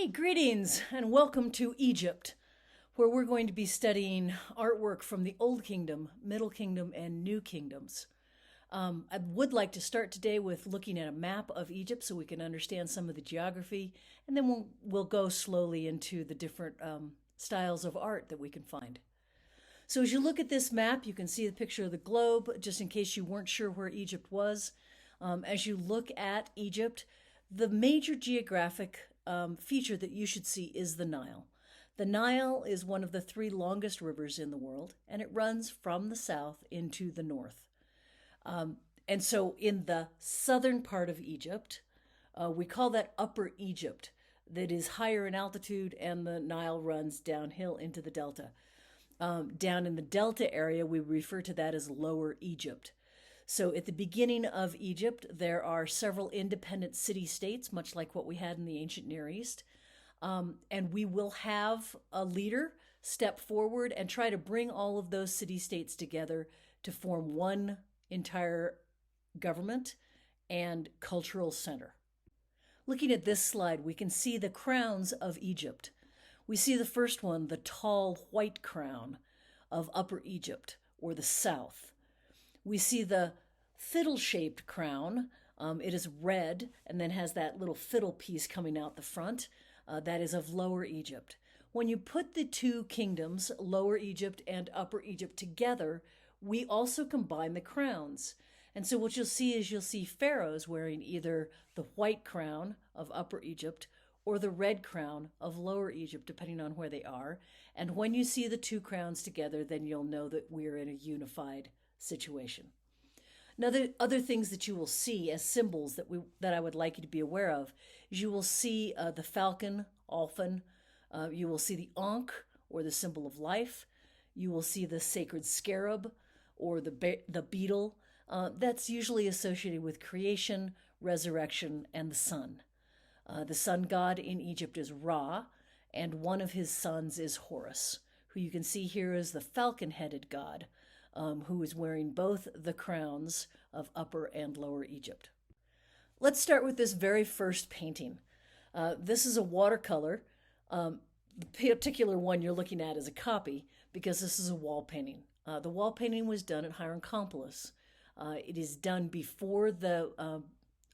Hey, greetings, and welcome to Egypt, where we're going to be studying artwork from the Old Kingdom, Middle Kingdom, and New Kingdoms. I would like to start today with looking at a map of Egypt so we can understand some of the geography, and then we'll go slowly into the different styles of art that we can find. So, as you look at this map, you can see the picture of the globe, just in case you weren't sure where Egypt was. As you look at Egypt, the major geographic feature that you should see is the Nile. The Nile is one of the three longest rivers in the world, and it runs from the south into the north. And so, in the southern part of Egypt, we call that Upper Egypt, that is higher in altitude, and the Nile runs downhill into the delta. Down in the delta area, we refer to that as Lower Egypt. So at the beginning of Egypt, there are several independent city-states, much like what we had in the ancient Near East. And we will have a leader step forward and try to bring all of those city-states together to form one entire government and cultural center. Looking at this slide, we can see the crowns of Egypt. We see the first one, the tall white crown of Upper Egypt, or the south. We see the fiddle-shaped crown. It is red and then has that little fiddle piece coming out the front. That is of Lower Egypt. When you put the two kingdoms, Lower Egypt and Upper Egypt, together, we also combine the crowns. And so what you'll see pharaohs wearing either the white crown of Upper Egypt or the red crown of Lower Egypt, depending on where they are. And when you see the two crowns together, then you'll know that we're in a unified situation. Now, the other things that you will see as symbols that I would like you to be aware of is you will see the falcon, Alphen. You will see the Ankh, or the symbol of life. You will see the sacred scarab, or the beetle. That's usually associated with creation, resurrection, and the sun. The sun god in Egypt is Ra, and one of his sons is Horus, who you can see here as the falcon-headed god, who is wearing both the crowns of Upper and Lower Egypt. Let's start with this very first painting. This is a watercolor. The particular one you're looking at is a copy because this is a wall painting. The wall painting was done at Hierakonpolis. It is done before the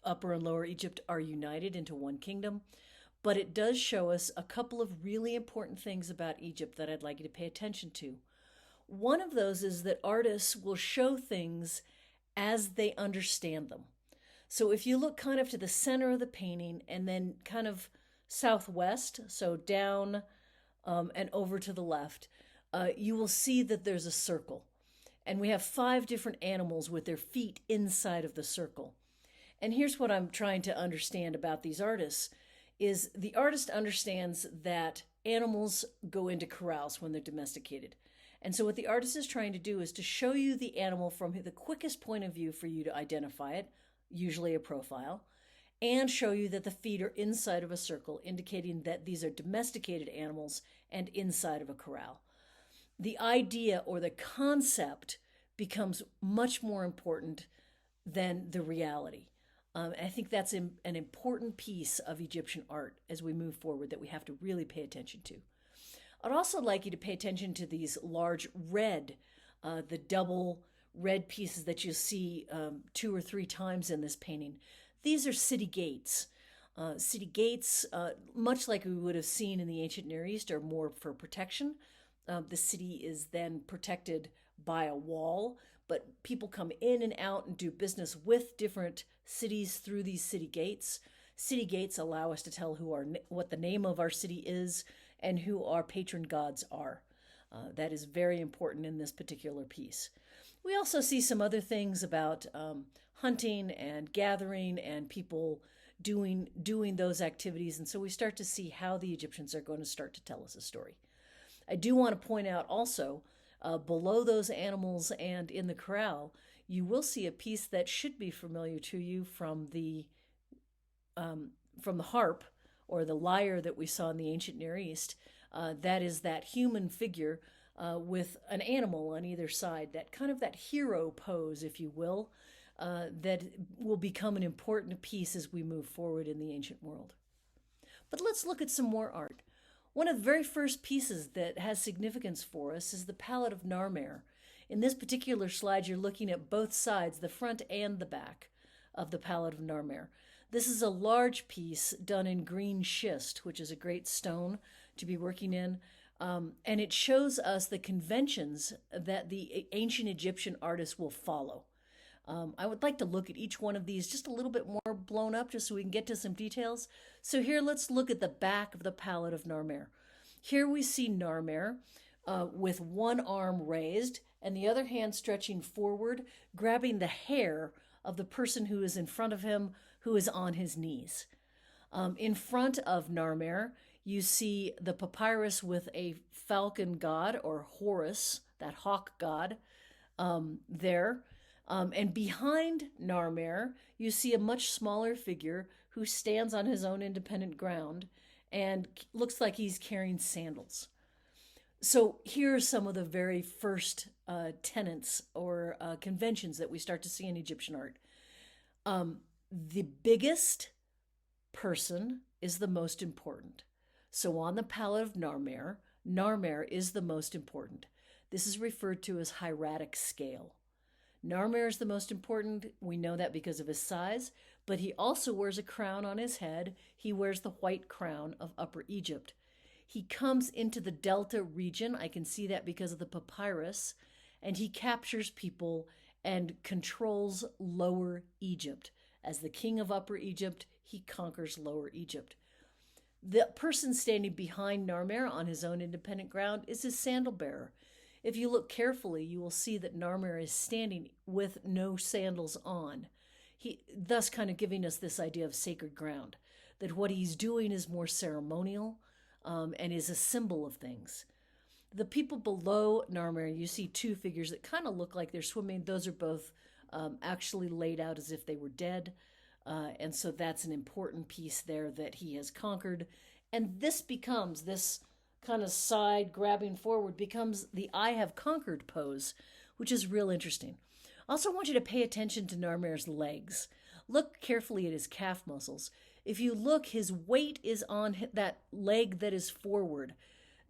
Upper and Lower Egypt are united into one kingdom, but it does show us a couple of really important things about Egypt that I'd like you to pay attention to. One of those is that artists will show things as they understand them. So if you look kind of to the center of the painting and then kind of southwest, so down and over to the left, you will see that there's a circle. And we have 5 different animals with their feet inside of the circle. And here's what I'm trying to understand about these artists is the artist understands that animals go into corrals when they're domesticated. And so what the artist is trying to do is to show you the animal from the quickest point of view for you to identify it, usually a profile, and show you that the feet are inside of a circle, indicating that these are domesticated animals and inside of a corral. The idea or the concept becomes much more important than the reality. I think that's an important piece of Egyptian art as we move forward that we have to really pay attention to. I'd also like you to pay attention to these large red, the double red pieces that you see 2 or 3 times in this painting. These are city gates. City gates, much like we would have seen in the ancient Near East, are more for protection. The city is then protected by a wall, but people come in and out and do business with different cities through these city gates. City gates allow us to tell what the name of our city is and who our patron gods are. That is very important in this particular piece. We also see some other things about hunting and gathering and people doing those activities, and so we start to see how the Egyptians are going to start to tell us a story. I do want to point out also, below those animals and in the corral, you will see a piece that should be familiar to you from the harp or the lyre that we saw in the ancient Near East. That is that human figure with an animal on either side, that hero pose, if you will, that will become an important piece as we move forward in the ancient world. But let's look at some more art. One of the very first pieces that has significance for us is the Palette of Narmer. In this particular slide, you're looking at both sides, the front and the back of the Palette of Narmer. This is a large piece done in green schist, which is a great stone to be working in. And it shows us the conventions that the ancient Egyptian artists will follow. I would like to look at each one of these just a little bit more blown up just so we can get to some details. So here, let's look at the back of the Palette of Narmer. Here we see Narmer with one arm raised and the other hand stretching forward, grabbing the hair of the person who is in front of him, who is on his knees. In front of Narmer, you see the papyrus with a falcon god, or Horus, that hawk god, there. And behind Narmer, you see a much smaller figure who stands on his own independent ground and looks like he's carrying sandals. So here are some of the very first tenets or conventions that we start to see in Egyptian art. The biggest person is the most important. So on the Palette of Narmer, Narmer is the most important. This is referred to as hieratic scale. Narmer is the most important. We know that because of his size, but he also wears a crown on his head. He wears the white crown of Upper Egypt. He comes into the Delta region. I can see that because of the papyrus, and he captures people and controls Lower Egypt. As the king of Upper Egypt, he conquers Lower Egypt. The person standing behind Narmer on his own independent ground is his sandal bearer. If you look carefully, you will see that Narmer is standing with no sandals on. Thus kind of giving us this idea of sacred ground, that what he's doing is more ceremonial and is a symbol of things. The people below Narmer, you see two figures that kind of look like they're swimming. Those are both actually laid out as if they were dead. And so that's an important piece there that he has conquered. And this kind of side grabbing forward becomes the I have conquered pose, which is real interesting. Also want you to pay attention to Narmer's legs. Look carefully at his calf muscles. If you look, his weight is on that leg that is forward.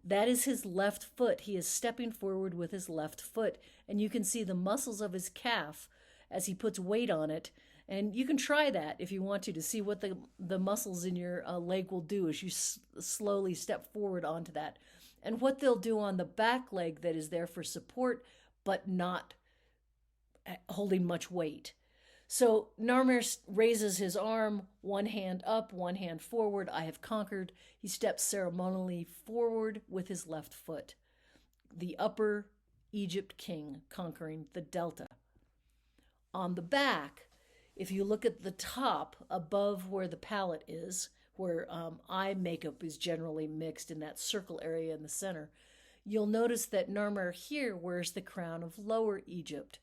That is his left foot. He is stepping forward with his left foot, and you can see the muscles of his calf as he puts weight on it. And you can try that if you want to see what the muscles in your leg will do as you slowly step forward onto that. And what they'll do on the back leg that is there for support, but not holding much weight. So Narmer raises his arm, one hand up, one hand forward. I have conquered. He steps ceremonially forward with his left foot. The Upper Egypt king conquering the Delta. On the back, if you look at the top above where the palette is, where eye makeup is generally mixed in that circle area in the center, you'll notice that Narmer here wears the crown of Lower Egypt.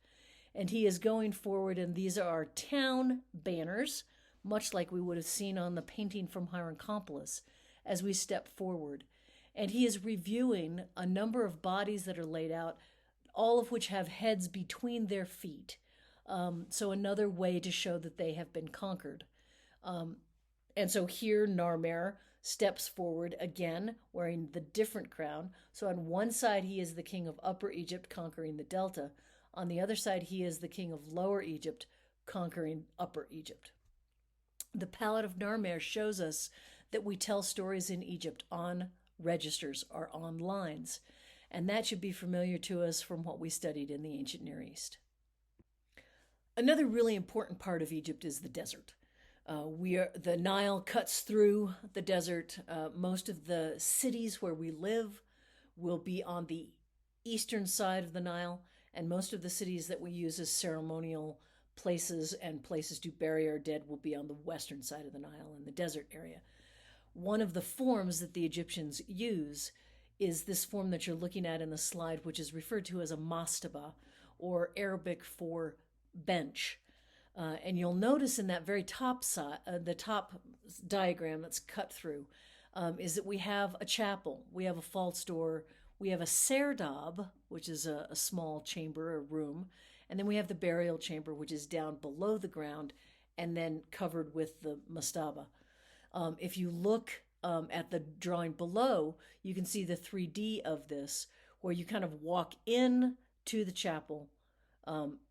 And he is going forward, and these are our town banners, much like we would have seen on the painting from Hierakonpolis, as we step forward. And he is reviewing a number of bodies that are laid out, all of which have heads between their feet. So another way to show that they have been conquered. And so here Narmer steps forward again, wearing the different crown. So on one side, he is the king of Upper Egypt, conquering the Delta. On the other side, he is the king of Lower Egypt, conquering Upper Egypt. The Palette of Narmer shows us that we tell stories in Egypt on registers or on lines, and that should be familiar to us from what we studied in the ancient Near East. Another really important part of Egypt is the desert. The Nile cuts through the desert. Most of the cities where we live will be on the eastern side of the Nile, and most of the cities that we use as ceremonial places and places to bury our dead will be on the western side of the Nile in the desert area. One of the forms that the Egyptians use is this form that you're looking at in the slide, which is referred to as a mastaba, or Arabic for bench. And you'll notice in that very top side, the top diagram that's cut through, is that we have a chapel, we have a false door, we have a serdab, which is a small chamber, a room, and then we have the burial chamber, which is down below the ground and then covered with the mastaba. If you look at the drawing below, you can see the 3D of this, where you kind of walk in to the chapel.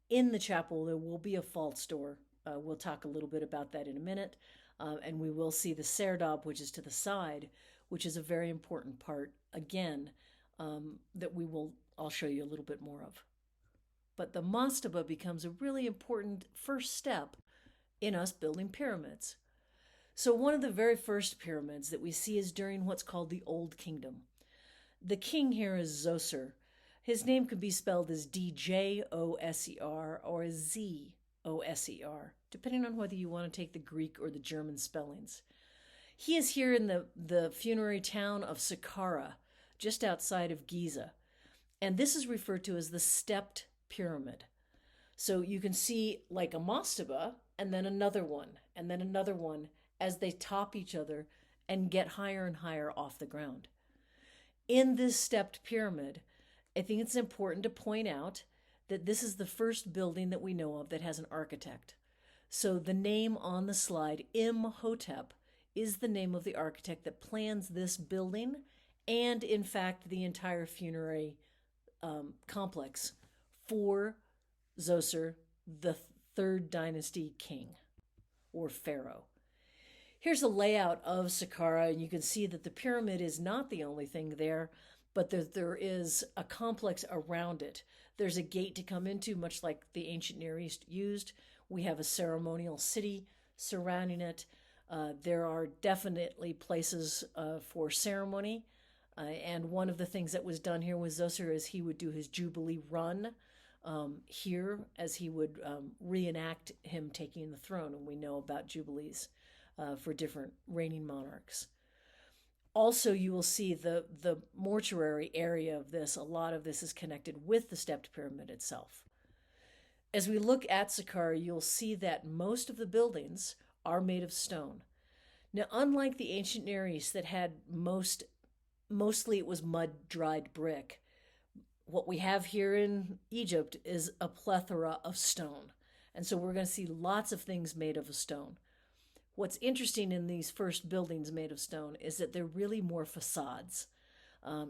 In the chapel, there will be a false door. We'll talk a little bit about that in a minute. And we will see the serdab, which is to the side, which is a very important part, again, that I'll show you a little bit more of. But the mastaba becomes a really important first step in us building pyramids. So one of the very first pyramids that we see is during what's called the Old Kingdom. The king here is Zoser. His name could be spelled as Djoser or as Zoser, depending on whether you want to take the Greek or the German spellings. He is here in the funerary town of Saqqara, just outside of Giza. And this is referred to as the stepped pyramid. So you can see like a mastaba, and then another one, and then another one, as they top each other and get higher and higher off the ground. In this stepped pyramid, I think it's important to point out that this is the first building that we know of that has an architect. So the name on the slide, Imhotep, is the name of the architect that plans this building and, in fact, the entire funerary complex for Zoser, the third dynasty king or pharaoh. Here's a layout of Saqqara, and you can see that the pyramid is not the only thing there, but there is a complex around it. There's a gate to come into, much like the ancient Near East used. We have a ceremonial city surrounding it. There are definitely places for ceremony. And one of the things that was done here with Zoser is he would do his Jubilee run here as he would reenact him taking the throne. And we know about Jubilees for different reigning monarchs. Also, you will see the mortuary area of this. A lot of this is connected with the stepped pyramid itself. As we look at Saqqara, you'll see that most of the buildings are made of stone. Now, unlike the ancient Near East that had mostly it was mud-dried brick, what we have here in Egypt is a plethora of stone. And so we're going to see lots of things made of stone. What's interesting in these first buildings made of stone is that they're really more facades.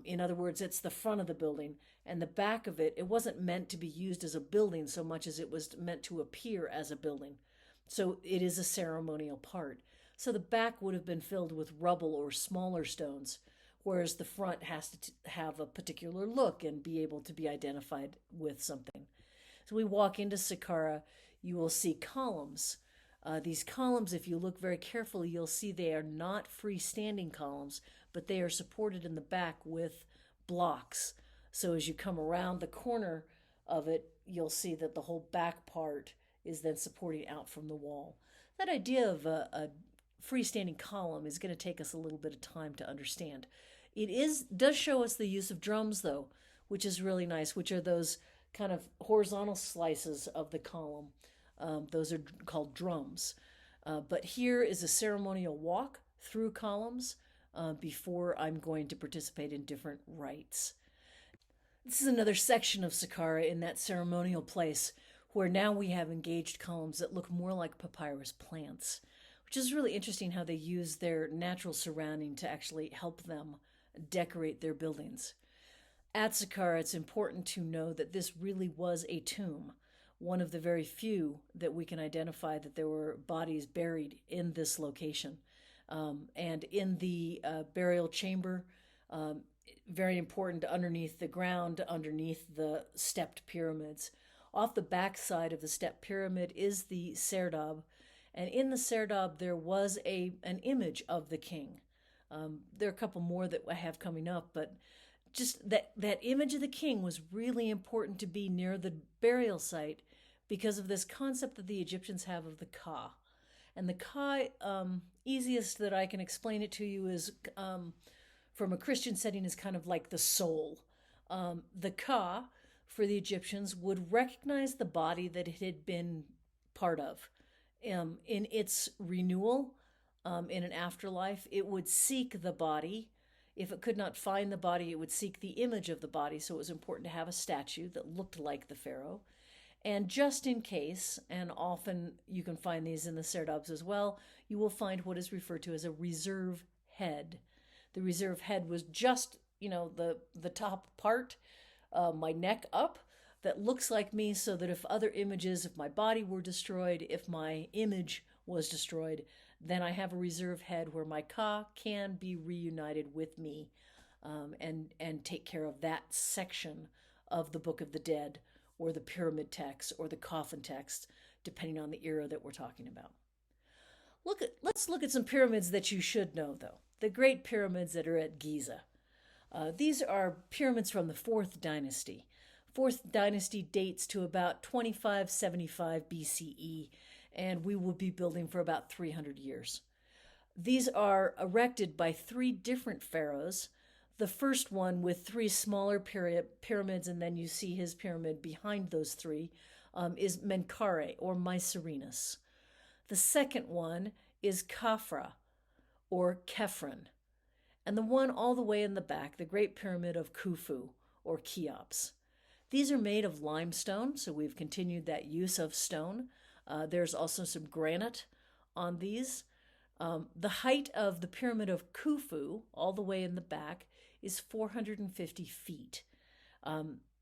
In other words, it's the front of the building, and the back of it, it wasn't meant to be used as a building so much as it was meant to appear as a building. So it is a ceremonial part. So the back would have been filled with rubble or smaller stones, whereas the front has to have a particular look and be able to be identified with something. So we walk into Saqqara, you will see columns. These columns, if you look very carefully, you'll see they are not freestanding columns, but they are supported in the back with blocks. So as you come around the corner of it, you'll see that the whole back part is then supporting out from the wall. That idea of a freestanding column is going to take us a little bit of time to understand. Does show us the use of drums, though, which is really nice, which are those kind of horizontal slices of the column. Those are called drums. But here is a ceremonial walk through columns before I'm going to participate in different rites. This is another section of Saqqara in that ceremonial place where now we have engaged columns that look more like papyrus plants, which is really interesting how they use their natural surrounding to actually help them decorate their buildings. At Saqqara, it's important to know that this really was a tomb, one of the very few that we can identify that there were bodies buried in this location. And in the burial chamber, very important, underneath the ground, underneath the stepped pyramids. Off the back side of the stepped pyramid is the serdab, and in the serdab there was an image of the king. There are a couple more that I have coming up, but just that image of the king was really important to be near the burial site because of this concept that the Egyptians have of the Ka. And the Ka, easiest that I can explain it to you is from a Christian setting is kind of like the soul. The Ka, for the Egyptians, would recognize the body that it had been part of. In its renewal, in an afterlife, it would seek the body. If it could not find the body, it would seek the image of the body. So it was important to have a statue that looked like the pharaoh. And just in case, and often you can find these in the serdabs as well, you will find what is referred to as a reserve head. The reserve head was just, the top part, my neck up, that looks like me, so that if other images, if my body were destroyed, if my image was destroyed, then I have a reserve head where my Ka can be reunited with me, and take care of that section of the Book of the Dead, or the pyramid text, or the coffin text, depending on the era that we're talking about. Let's look at some pyramids that you should know, though. The Great Pyramids that are at Giza. These are pyramids from the Fourth Dynasty. Fourth Dynasty dates to about 2575 BCE, and we will be building for about 300 years. These are erected by three different pharaohs. The first one with three smaller pyramids, and then you see his pyramid behind those three, is Menkaure, or Mycerinus. The second one is Khafra, or Khephren. And the one all the way in the back, the Great Pyramid of Khufu, or Cheops. These are made of limestone, so we've continued that use of stone. There's also some granite on these. The height of the Pyramid of Khufu, all the way in the back, is 450 feet.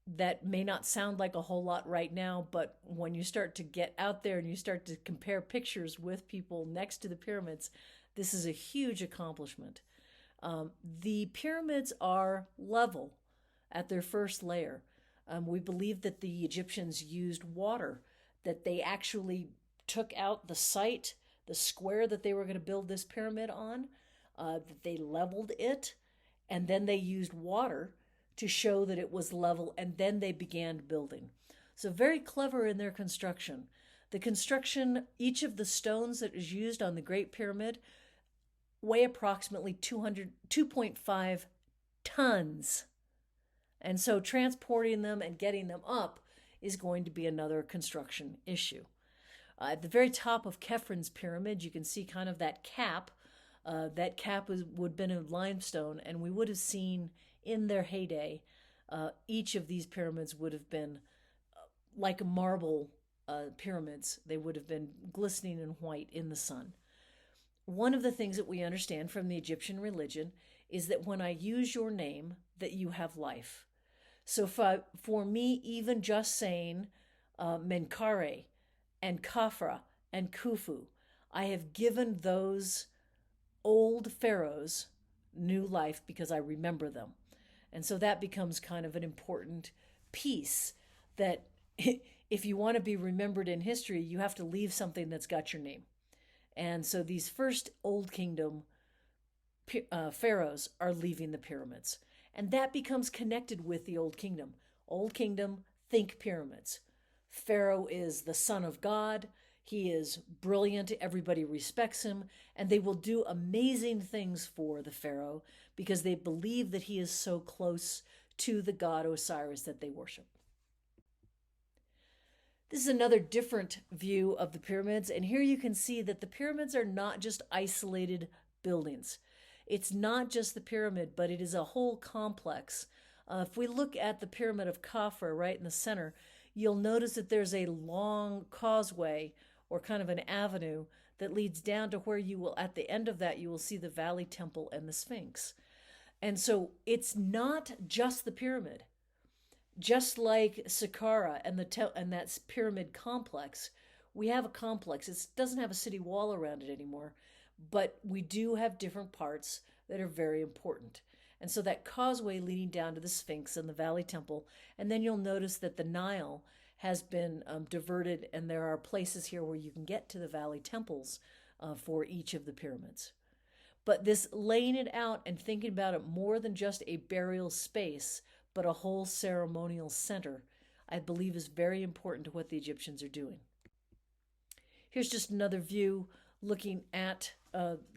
That may not sound like a whole lot right now, but when you start to get out there and you start to compare pictures with people next to the pyramids, this is a huge accomplishment. The pyramids are level at their first layer. We believe that the Egyptians used water, that they actually took out the site, the square that they were going to build this pyramid on, that they leveled it, and then they used water to show that it was level, and then they began building. So very clever in their construction. The construction, each of the stones that is used on the Great Pyramid weigh approximately 2.5 tons. And so transporting them and getting them up is going to be another construction issue. At the very top of Khephren's pyramid, you can see kind of that cap. That cap would have been in limestone, and we would have seen in their heyday, each of these pyramids would have been like marble pyramids. They would have been glistening and white in the sun. One of the things that we understand from the Egyptian religion is that when I use your name, that you have life. So for me, even just saying Menkaure and Khafra and Khufu, I have given those old pharaohs new life because I remember them. And so that becomes kind of an important piece, that if you want to be remembered in history, you have to leave something that's got your name. And so these first Old Kingdom pharaohs are leaving the pyramids. And that becomes connected with the Old Kingdom. Old Kingdom, think pyramids. Pharaoh is the son of God. He is brilliant. Everybody respects him. And they will do amazing things for the Pharaoh because they believe that he is so close to the god Osiris that they worship. This is another different view of the pyramids. And here you can see that the pyramids are not just isolated buildings. It's not just the pyramid, but it is a whole complex. If we look at the Pyramid of Khafra right in the center, you'll notice that there's a long causeway, or kind of an avenue, that leads down to where you will, at the end of that, you will see the Valley Temple and the Sphinx. And so it's not just the pyramid. Just like Saqqara and that pyramid complex, we have a complex. It doesn't have a city wall around it anymore, but we do have different parts that are very important. And so that causeway leading down to the Sphinx and the Valley Temple, and then you'll notice that the Nile has been diverted, and there are places here where you can get to the Valley Temples for each of the pyramids. But this laying it out and thinking about it more than just a burial space, but a whole ceremonial center, I believe is very important to what the Egyptians are doing. Here's just another view looking at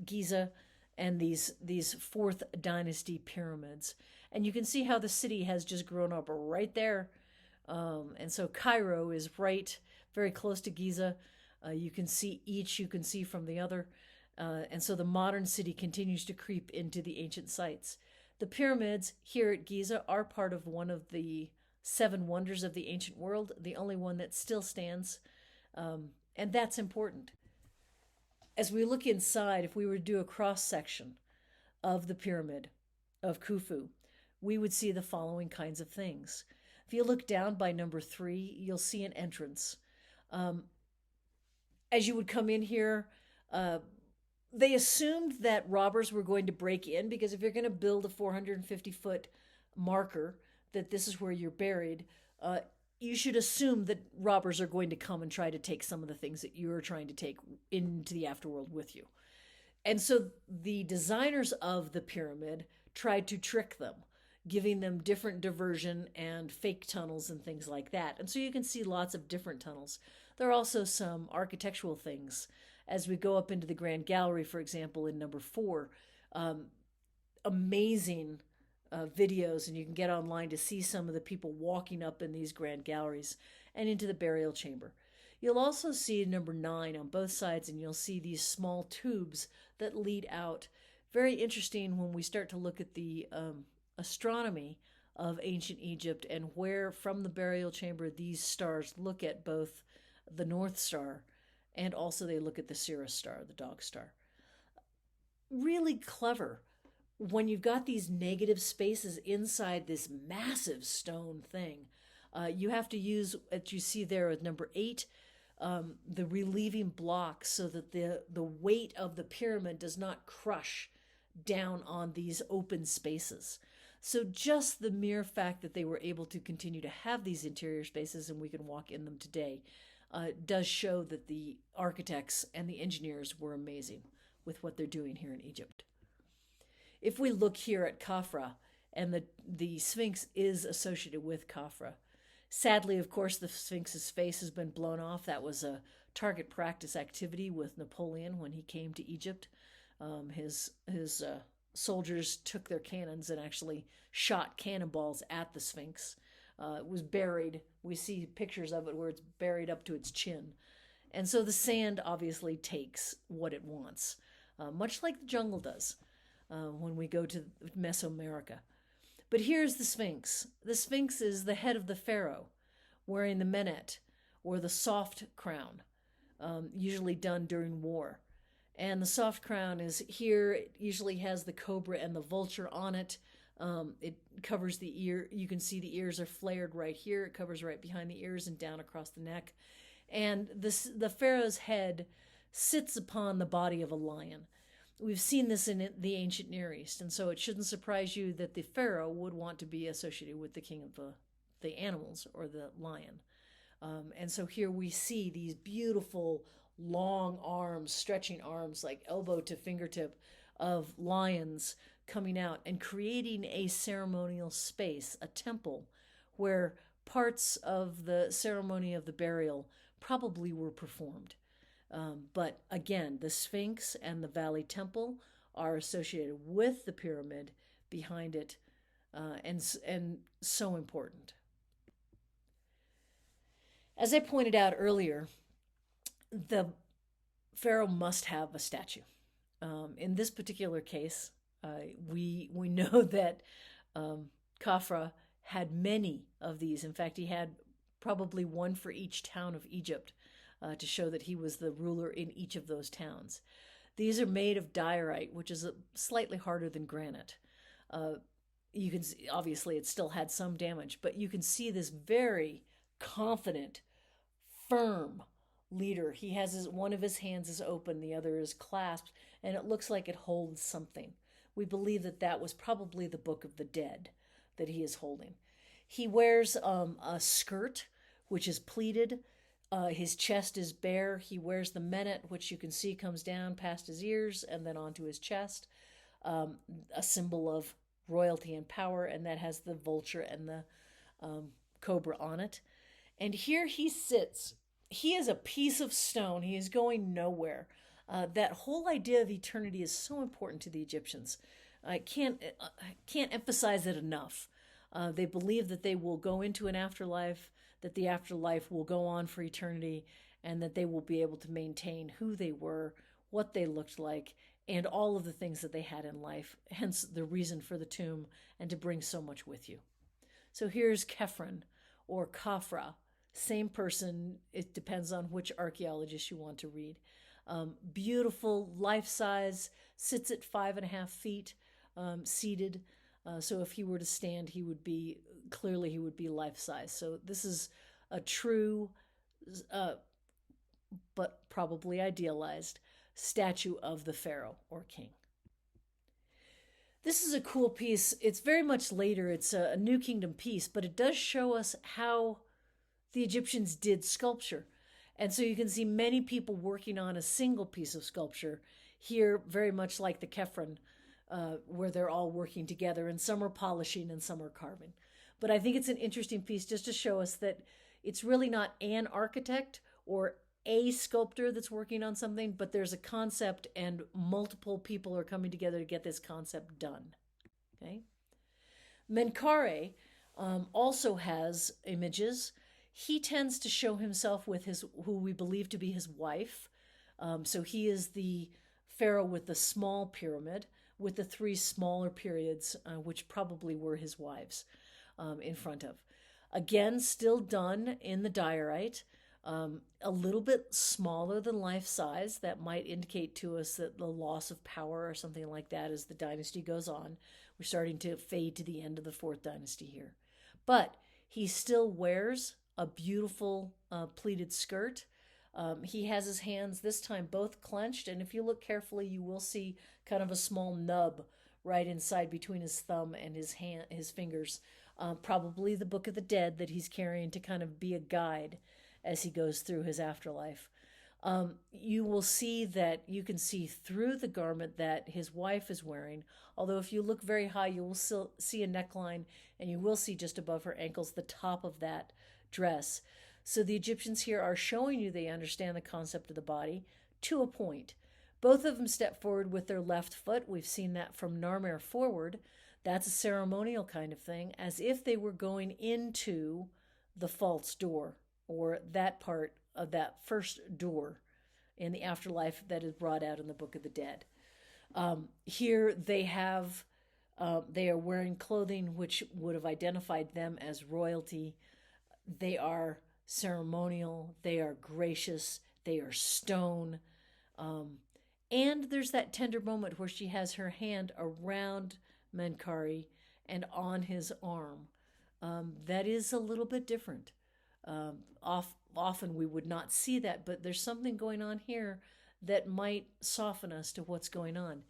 Giza and these Fourth Dynasty pyramids. And you can see how the city has just grown up right there. And so Cairo is right very close to Giza. You can see each, you can see from the other. And so the modern city continues to creep into the ancient sites. The pyramids here at Giza are part of one of the 7 wonders of the ancient world, the only one that still stands. And that's important. As we look inside, if we were to do a cross section, of the pyramid of Khufu, we would see the following kinds of things. If you look down by number 3, you'll see an entrance. Um, as you would come in here, they assumed that robbers were going to break in, because if you're going to build a 450-foot marker that this is where you're buried, you should assume that robbers are going to come and try to take some of the things that you're trying to take into the afterworld with you. And so the designers of the pyramid tried to trick them, giving them different diversion and fake tunnels and things like that. And so you can see lots of different tunnels. There are also some architectural things. As we go up into the Grand Gallery, for example, in number 4, amazing videos, and you can get online to see some of the people walking up in these grand galleries and into the burial chamber. You'll also see number 9 on both sides, and you'll see these small tubes that lead out. Very interesting when we start to look at the astronomy of ancient Egypt, and where from the burial chamber these stars look at both the North Star and also they look at the Sirius star, the dog star. Really clever when you've got these negative spaces inside this massive stone thing. You have to use, as you see there at number 8, the relieving blocks so that the weight of the pyramid does not crush down on these open spaces. So just the mere fact that they were able to continue to have these interior spaces, and we can walk in them today, does show that the architects and the engineers were amazing with what they're doing here in Egypt. If we look here at Khafra, and the Sphinx is associated with Khafra. Sadly, of course, the Sphinx's face has been blown off. That was a target practice activity with Napoleon when he came to Egypt. His soldiers took their cannons and actually shot cannonballs at the Sphinx. It was buried. We see pictures of it where it's buried up to its chin. And so the sand obviously takes what it wants, much like the jungle does when we go to Mesoamerica. But here's the Sphinx. The Sphinx is the head of the pharaoh, wearing the menet, or the soft crown, usually done during war. And the soft crown is here. It usually has the cobra and the vulture on it. It covers the ear. You can see the ears are flared right here. It covers right behind the ears and down across the neck. And the pharaoh's head sits upon the body of a lion. We've seen this in the ancient Near East, and so it shouldn't surprise you that the pharaoh would want to be associated with the king of the animals, or the lion. And so here we see these beautiful long arms, stretching arms like elbow to fingertip of lions coming out and creating a ceremonial space, a temple, where parts of the ceremony of the burial probably were performed. But again, the Sphinx and the Valley Temple are associated with the pyramid behind it, and so important. As I pointed out earlier, the pharaoh must have a statue. In this particular case, we know that Khafra had many of these. In fact, he had probably one for each town of Egypt, to show that he was the ruler in each of those towns. These are made of diorite, which is slightly harder than granite. You can see, obviously, it still had some damage, but you can see this very confident, firm leader. He has one of his hands is open, the other is clasped, and it looks like it holds something. We believe that that was probably the Book of the Dead that he is holding. He wears a skirt, which is pleated. His chest is bare. He wears the menet, which you can see comes down past his ears and then onto his chest, a symbol of royalty and power, and that has the vulture and the cobra on it. And here he sits. He is a piece of stone. He is going nowhere. That whole idea of eternity is so important to the Egyptians. I can't emphasize it enough. They believe that they will go into an afterlife, that the afterlife will go on for eternity, and that they will be able to maintain who they were, what they looked like, and all of the things that they had in life, hence the reason for the tomb, and to bring so much with you. So here's Khephren, or Khafra, same person. It depends on which archaeologist you want to read. Beautiful, life-size, sits at 5.5 feet. seated. So if he were to stand, he would be life size. So this is a true, uh, but probably idealized statue of the pharaoh or king. This is a cool piece. It's very much later. It's a New Kingdom piece, but it does show us how the Egyptians did sculpture. And so you can see many people working on a single piece of sculpture here, very much like the Kefren, where they're all working together, and some are polishing and some are carving. But I think it's an interesting piece just to show us that it's really not an architect or a sculptor that's working on something, but there's a concept and multiple people are coming together to get this concept done. Okay. Menkaure also has images. He tends to show himself with his who we believe to be his wife. So he is the pharaoh with the small pyramid, with the three smaller periods, which probably were his wives, in front of. Again, still done in the diorite, a little bit smaller than life size. That might indicate to us that the loss of power or something like that as the dynasty goes on. We're starting to fade to the end of the fourth dynasty here. But he still wears a beautiful pleated skirt. He has his hands this time both clenched, and if you look carefully, you will see kind of a small nub right inside between his thumb and his fingers. Probably the Book of the Dead that he's carrying to kind of be a guide as he goes through his afterlife. You will see that you can see through the garment that his wife is wearing. Although if you look very high, you will still see a neckline, and you will see just above her ankles the top of that dress. So the Egyptians here are showing you they understand the concept of the body to a point. Both of them step forward with their left foot. We've seen that from Narmer forward. That's a ceremonial kind of thing, as if they were going into the false door, or that part of that first door in the afterlife that is brought out in the Book of the Dead. Here they are wearing clothing which would have identified them as royalty. They are ceremonial, they are gracious, they are stone. And there's that tender moment where she has her hand around Menkaure and on his arm. That is a little bit different. Often we would not see that, but there's something going on here that might soften us to what's going on.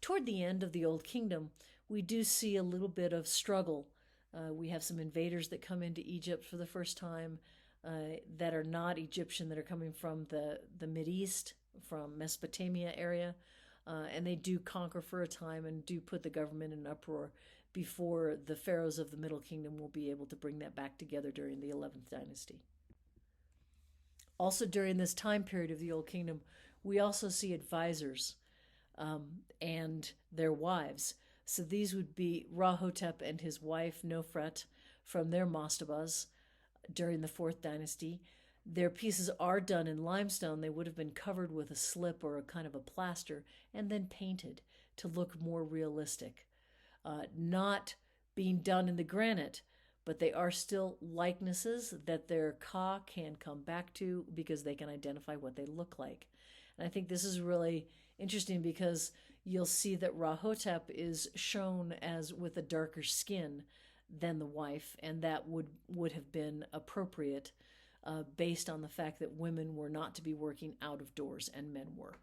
Toward the end of the Old Kingdom, we do see a little bit of struggle. We have some invaders that come into Egypt for the first time that are not Egyptian, that are coming from the Mideast, from Mesopotamia area, and they do conquer for a time and do put the government in uproar before the pharaohs of the Middle Kingdom will be able to bring that back together during the 11th dynasty. Also during this time period of the Old Kingdom, we also see advisors and their wives. So these would be Rahotep and his wife Nofret from their mastabas during the 4th dynasty. Their pieces are done in limestone. They would have been covered with a slip or a kind of a plaster and then painted to look more realistic. Not being done in the granite, but they are still likenesses that their Ka can come back to because they can identify what they look like. And I think this is really interesting because you'll see that Rahotep is shown as with a darker skin than the wife, and that would have been appropriate based on the fact that women were not to be working out of doors and men were.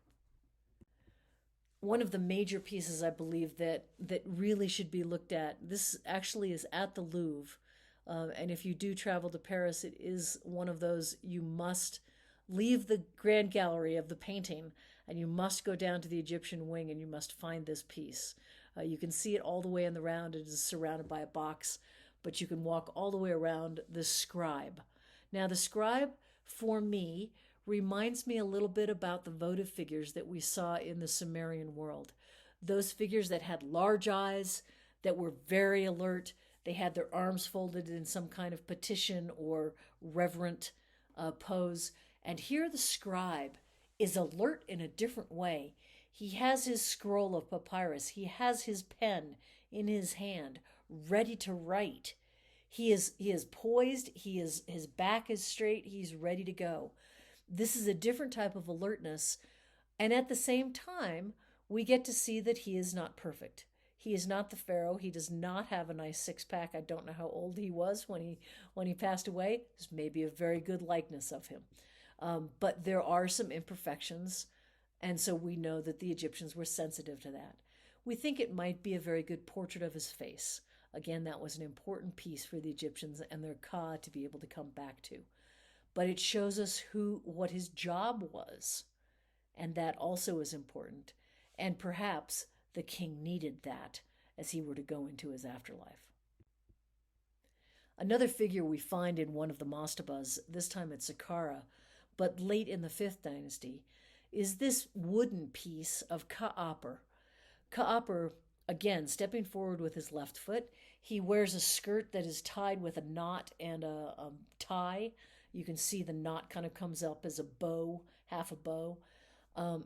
One of the major pieces I believe that really should be looked at, this actually is at the Louvre, and if you do travel to Paris, it is one of those you must leave the Grand Gallery of the painting and you must go down to the Egyptian wing and you must find this piece. You can see it all the way in the round. It is surrounded by a box, but you can walk all the way around the scribe. Now, the scribe, for me, reminds me a little bit about the votive figures that we saw in the Sumerian world. Those figures that had large eyes, that were very alert. They had their arms folded in some kind of petition or reverent pose. And here the scribe is alert in a different way. He has his scroll of papyrus. He has his pen in his hand, ready to write. He is poised. His back is straight. He's ready to go. This is a different type of alertness. And at the same time, we get to see that he is not perfect. He is not the Pharaoh. He does not have a nice six pack. I don't know how old he was when he passed away. This may be a very good likeness of him. But there are some imperfections, and so we know that the Egyptians were sensitive to that. We think it might be a very good portrait of his face. Again, that was an important piece for the Egyptians and their Ka to be able to come back to. But it shows us what his job was, and that also is important. And perhaps the king needed that as he were to go into his afterlife. Another figure we find in one of the mastabas, this time at Saqqara, but late in the 5th dynasty, is this wooden piece of Ka'apar. Ka'apar, again, stepping forward with his left foot. He wears a skirt that is tied with a knot and a tie. You can see the knot kind of comes up as a bow, half a bow.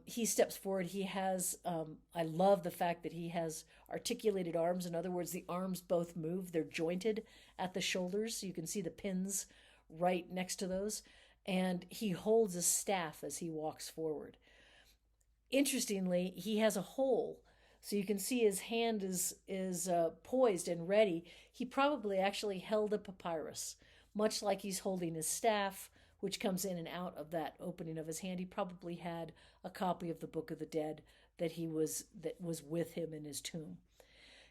He steps forward. He has, I love the fact that he has articulated arms. In other words, the arms both move. They're jointed at the shoulders. So you can see the pins right next to those. And he holds a staff as he walks forward. Interestingly, he has a hole. So you can see his hand is poised and ready. He probably actually held a papyrus, much like he's holding his staff, which comes in and out of that opening of his hand. He probably had a copy of the Book of the Dead that was with him in his tomb.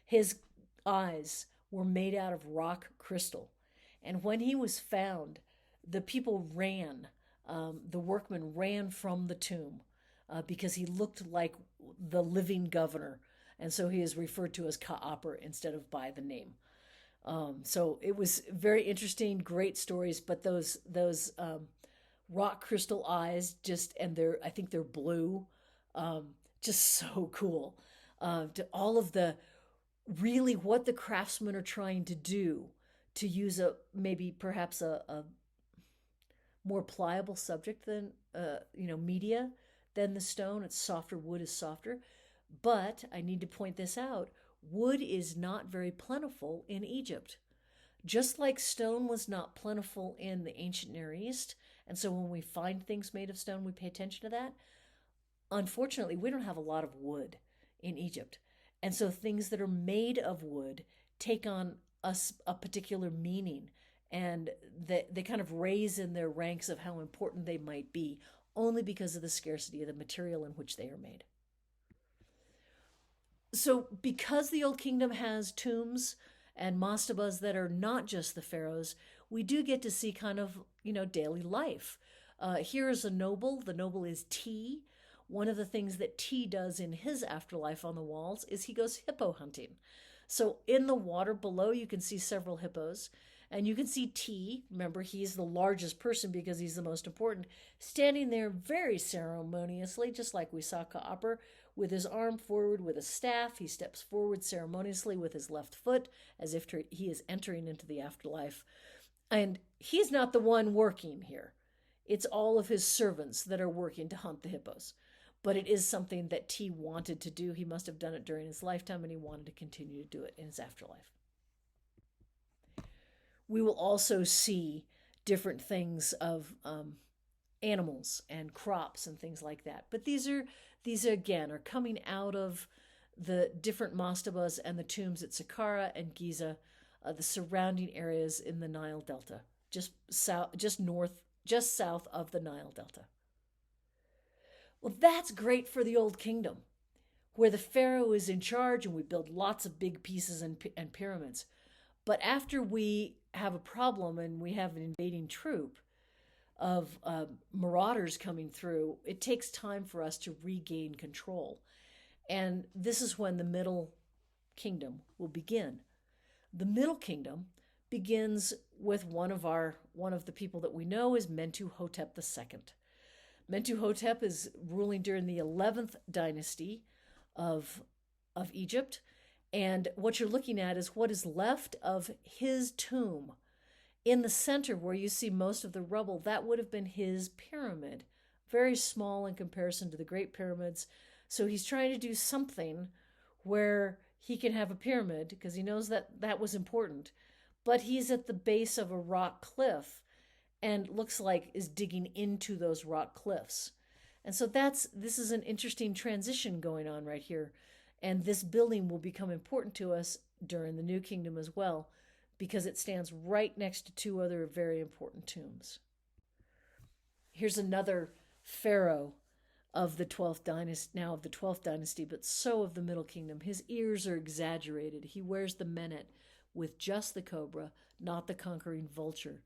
His eyes were made out of rock crystal, and when he was found, the people ran. The workmen ran from the tomb because he looked like the living governor, and so he is referred to as Ka'apar instead of by the name. So it was very interesting, great stories, but those rock crystal eyes I think they're blue, just so cool. To all of the really what the craftsmen are trying to do to use perhaps a more pliable subject than media than the stone. It's softer. Wood is softer, but I need to point this out. Wood is not very plentiful in Egypt, just like stone was not plentiful in the ancient Near East. And so when we find things made of stone, we pay attention to that. Unfortunately, we don't have a lot of wood in Egypt. And so things that are made of wood take on a particular meaning, and they kind of raise in their ranks of how important they might be, only because of the scarcity of the material in which they are made. So because the Old Kingdom has tombs and mastabas that are not just the pharaohs, we do get to see kind of, daily life. Here is a noble. The noble is T. One of the things that T does in his afterlife on the walls is he goes hippo hunting. So in the water below, you can see several hippos. And you can see T, remember, he's the largest person because he's the most important, standing there very ceremoniously, just like we saw Ka'apar, with his arm forward with a staff. He steps forward ceremoniously with his left foot, as if he is entering into the afterlife. And he's not the one working here. It's all of his servants that are working to hunt the hippos. But it is something that T wanted to do. He must have done it during his lifetime, and he wanted to continue to do it in his afterlife. We will also see different things of animals and crops and things like that. But these again are coming out of the different mastabas and the tombs at Saqqara and Giza, the surrounding areas in the Nile Delta, just south of the Nile Delta. Well, that's great for the Old Kingdom, where the pharaoh is in charge and we build lots of big pieces and pyramids. But after we have a problem and we have an invading troop of marauders coming through, it takes time for us to regain control. And this is when the Middle Kingdom will begin. The Middle Kingdom begins with one of the people that we know is Mentuhotep II. Mentuhotep is ruling during the 11th dynasty of Egypt. And what you're looking at is what is left of his tomb. In the center, where you see most of the rubble, that would have been his pyramid. Very small in comparison to the Great Pyramids. So he's trying to do something where he can have a pyramid, because he knows that was important. But he's at the base of a rock cliff and looks like is digging into those rock cliffs. And so this is an interesting transition going on right here. And this building will become important to us during the New Kingdom as well, because it stands right next to two other very important tombs. Here's another pharaoh of the 12th dynasty, now of the 12th dynasty, but so of the Middle Kingdom. His ears are exaggerated. He wears the menet with just the cobra, not the conquering vulture.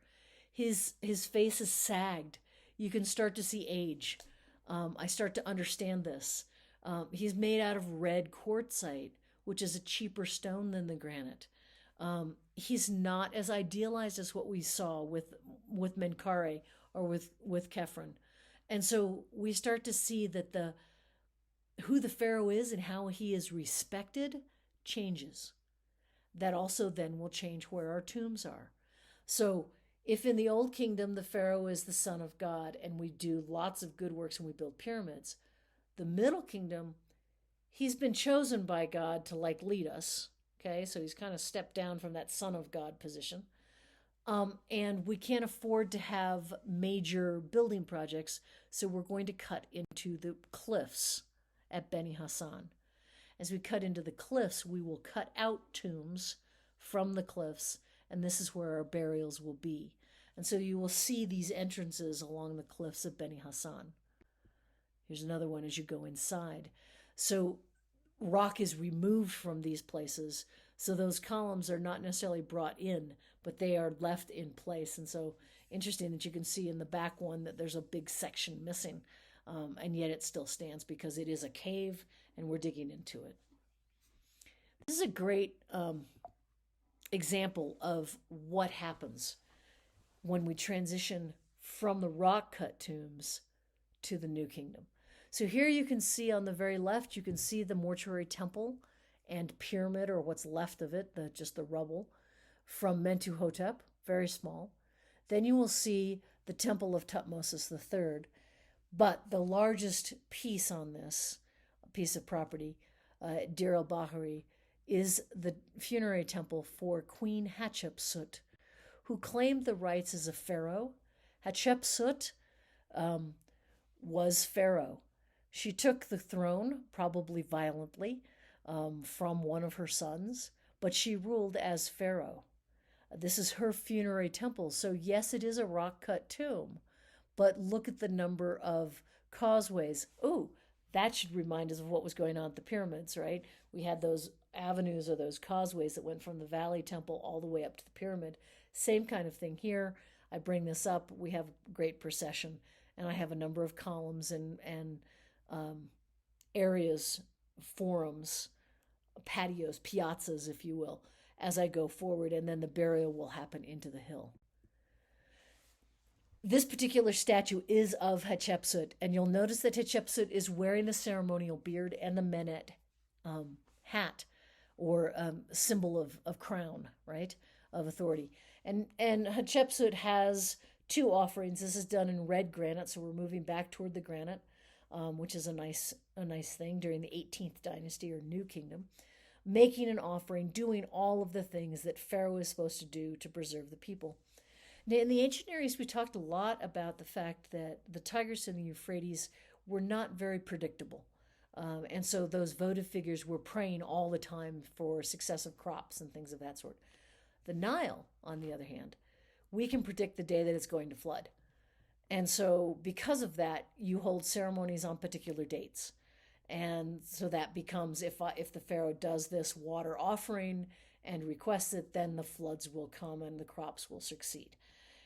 His face is sagged. You can start to see age. I start to understand this. He's made out of red quartzite, which is a cheaper stone than the granite. He's not as idealized as what we saw with Menkaure or with Khephren. And so we start to see that who the pharaoh is and how he is respected changes. That also then will change where our tombs are. So if in the Old Kingdom the pharaoh is the son of God and we do lots of good works and we build pyramids, the Middle Kingdom, he's been chosen by God to lead us. Okay, so he's kind of stepped down from that son of God position. And we can't afford to have major building projects, so we're going to cut into the cliffs at Beni Hassan. As we cut into the cliffs, we will cut out tombs from the cliffs, and this is where our burials will be. And so you will see these entrances along the cliffs of Beni Hassan. Here's another one as you go inside. So rock is removed from these places, so those columns are not necessarily brought in, but they are left in place. And so interesting that you can see in the back one that there's a big section missing, and yet it still stands because it is a cave and we're digging into it. This is a great example of what happens when we transition from the rock cut tombs to the New Kingdom. So here you can see on the very left, you can see the mortuary temple and pyramid, or what's left of it, just the rubble, from Mentuhotep, very small. Then you will see the temple of Tutmosis III. But the largest piece on this piece of property, Deir el-Bahari, is the funerary temple for Queen Hatshepsut, who claimed the rights as a pharaoh. Hatshepsut was pharaoh. She took the throne, probably violently, from one of her sons, but she ruled as pharaoh. This is her funerary temple. So yes, it is a rock-cut tomb, but look at the number of causeways. Oh, that should remind us of what was going on at the pyramids, right? We had those avenues or those causeways that went from the Valley Temple all the way up to the pyramid. Same kind of thing here. I bring this up. We have great procession, and I have a number of columns and areas, forums, patios, piazzas, if you will, as I go forward, and then the burial will happen into the hill. This particular statue is of Hatshepsut, and you'll notice that Hatshepsut is wearing the ceremonial beard and the menet hat, or symbol of crown, right, of authority. And Hatshepsut has two offerings. This is done in red granite, so we're moving back toward the granite, which is a nice thing during the 18th dynasty or New Kingdom, making an offering, doing all of the things that Pharaoh is supposed to do to preserve the people. Now, in the ancient Near East, we talked a lot about the fact that the Tigris and the Euphrates were not very predictable. And so those votive figures were praying all the time for successive crops and things of that sort. The Nile, on the other hand, we can predict the day that it's going to flood. And so because of that, you hold ceremonies on particular dates. And so that becomes, if the Pharaoh does this water offering and requests it, then the floods will come and the crops will succeed.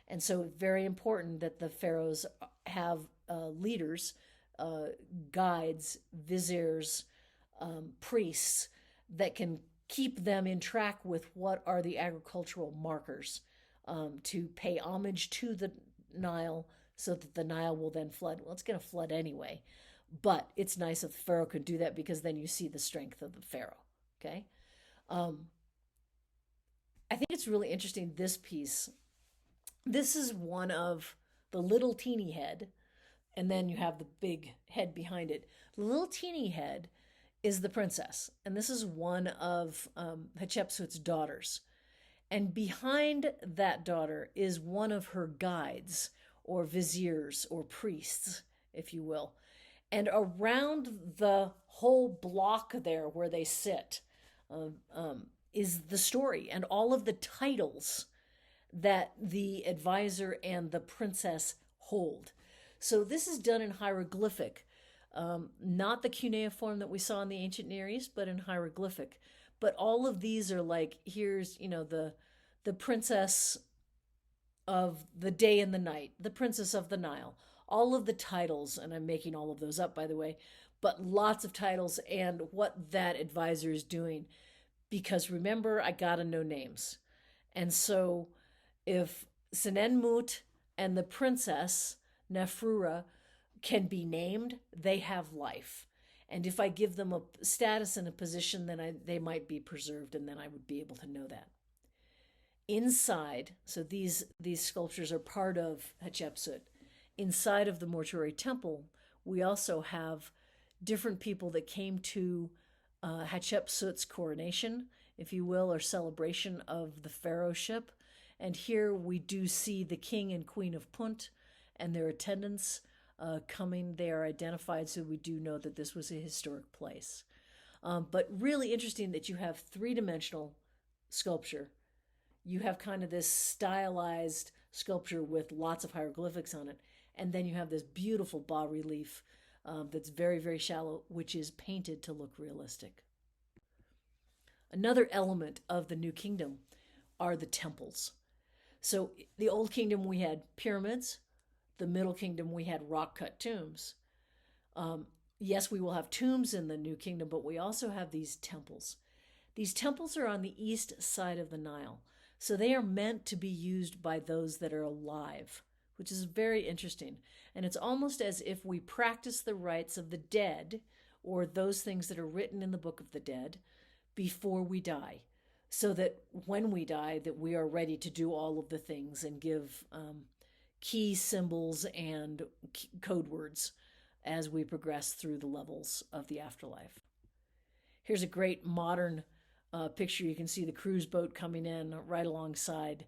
And so very important that the pharaohs have leaders, guides, viziers, priests that can keep them in track with what are the agricultural markers, to pay homage to the Nile so that the Nile will then flood. Well, it's going to flood anyway, but it's nice if the pharaoh could do that because then you see the strength of the pharaoh, okay? I think it's really interesting, this piece. This is one of the little teeny head, and then you have the big head behind it. The little teeny head is the princess, and this is one of Hatshepsut's daughters. And behind that daughter is one of her guides, or viziers, or priests, if you will. And around the whole block there where they sit um, um, is the story and all of the titles that the advisor and the princess hold. So this is done in hieroglyphic, not the cuneiform that we saw in the ancient Near East, but in hieroglyphic. But all of these are like, here's, the princess of the day and the night, the princess of the Nile, all of the titles, and I'm making all of those up, by the way, but lots of titles and what that advisor is doing. Because remember, I gotta know names. And so if Senenmut and the princess, Nefrura, can be named, they have life. And if I give them a status and a position, then they might be preserved, and then I would be able to know that. Inside, so these sculptures are part of Hatshepsut. Inside of the mortuary temple, we also have different people that came to Hatshepsut's coronation, if you will, or celebration of the pharaohship. And here we do see the king and queen of Punt and their attendants coming. They are identified, so we do know that this was a historic place. But really interesting that you have three-dimensional sculpture. You have kind of this stylized sculpture with lots of hieroglyphics on it. And then you have this beautiful bas relief that's very, very shallow, which is painted to look realistic. Another element of the New Kingdom are the temples. So, the Old Kingdom, we had pyramids. The Middle Kingdom, we had rock cut tombs. Yes, we will have tombs in the New Kingdom, but we also have these temples. These temples are on the east side of the Nile. So they are meant to be used by those that are alive, which is very interesting. And it's almost as if we practice the rites of the dead, or those things that are written in the Book of the Dead, before we die, so that when we die, that we are ready to do all of the things and give key symbols and code words as we progress through the levels of the afterlife. Here's a great modern picture. You can see the cruise boat coming in right alongside.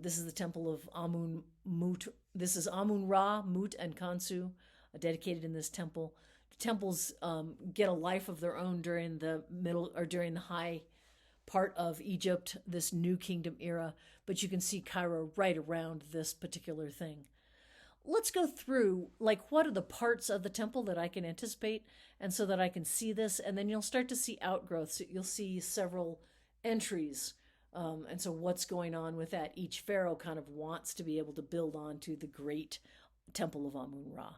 This is the temple of Amun Mut. This is Amun Ra, Mut, and Kansu, dedicated in this temple. The temples get a life of their own during the middle or during the high part of Egypt, this New Kingdom era. But you can see Cairo right around this particular thing. Let's go through, like, what are the parts of the temple that I can anticipate, and so that I can see this, and then you'll start to see outgrowths. You'll see several entries, and so what's going on with that? Each pharaoh kind of wants to be able to build on to the great temple of Amun-Ra.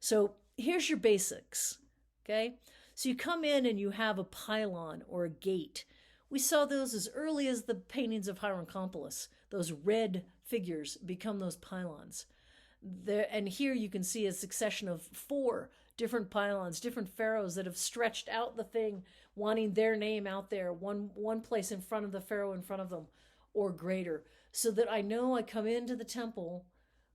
So here's your basics, okay? So you come in and you have a pylon or a gate. We saw those as early as the paintings of Hierakonpolis. Those red figures become those pylons. There, and here you can see a succession of 4 different pylons, different pharaohs that have stretched out the thing, wanting their name out there, one place in front of the pharaoh in front of them, or greater, so that I know I come into the temple